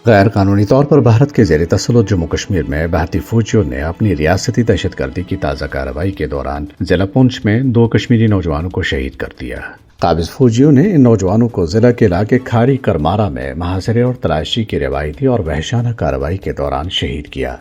غیر قانونی طور پر بھارت کے زیر تسلط جموں کشمیر میں بھارتی فوجیوں نے اپنی ریاستی دہشت گردی کی تازہ کارروائی کے دوران ضلع پونچھ میں 2 کشمیری نوجوانوں کو شہید کر دیا۔ قابض فوجیوں نے ان نوجوانوں کو ضلع کے علاقے کھاری کرمارا میں محاصرے اور تلاشی کی روایتی اور وحشیانہ کارروائی کے دوران شہید کیا۔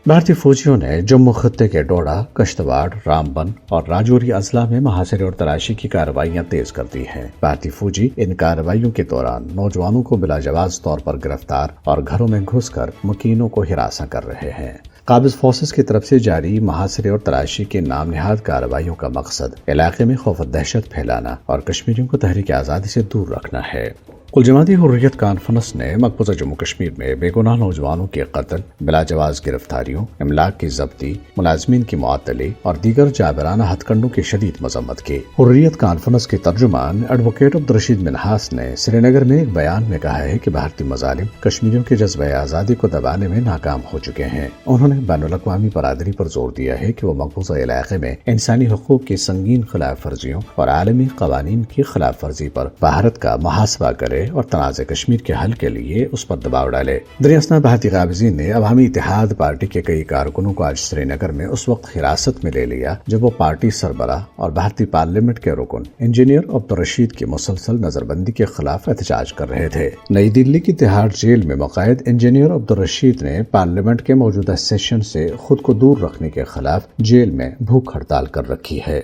بھارتی فوجیوں نے جموں خطے کے ڈوڈا، کشتواڑ، رامبن اور راجوری اضلاع میں محاصرے اور تلاشی کی کارروائیاں تیز کر دی ہیں۔ بھارتی فوجی ان کارروائیوں کے دوران نوجوانوں کو بلا جواز طور پر گرفتار اور گھروں میں گھس کر مکینوں کو ہراساں کر رہے ہیں۔ قابض فورسز کی طرف سے جاری محاصرے اور تلاشی کے نام نہاد کارروائیوں کا مقصد علاقے میں خوف و دہشت پھیلانا اور کشمیریوں کو تحریک آزادی سے دور رکھنا ہے۔ کل جماعتی حریت کانفرنس نے مقبوضہ جموں کشمیر میں بے گناہ نوجوانوں کے قتل، بلا جواز گرفتاریوں، املاک کی ضبطی، ملازمین کی معطلی اور دیگر جابرانہ ہتھ کنڈوں کی شدید مذمت کی۔ حریت کانفرنس کے ترجمان ایڈوکیٹ عبدالرشید منہاس نے سری نگر میں ایک بیان میں کہا ہے کہ بھارتی مظالم کشمیریوں کے جذبہ آزادی کو دبانے میں ناکام ہو چکے ہیں۔ انہوں نے بین الاقوامی برادری پر زور دیا ہے کہ وہ مقبوضہ علاقے میں انسانی حقوق کی سنگین خلاف ورزیوں اور عالمی قوانین کی خلاف ورزی پر بھارت کا محاسبہ کرے اور تنازع کشمیر کے حل کے لیے اس پر دباؤ ڈالے۔ در اثنا بھارتی قابضین نے عوامی اتحاد پارٹی کے کئی کارکنوں کو آج سری نگر میں اس وقت حراست میں لے لیا جب وہ پارٹی سربراہ اور بھارتی پارلیمنٹ کے رکن انجینئر عبدالرشید کی مسلسل نظر بندی کے خلاف احتجاج کر رہے تھے۔ نئی دلی کی تہاڑ جیل میں مقید انجینئر عبدالرشید نے پارلیمنٹ کے موجودہ سیشن سے خود کو دور رکھنے کے خلاف جیل میں بھوک ہڑتال کر رکھی ہے۔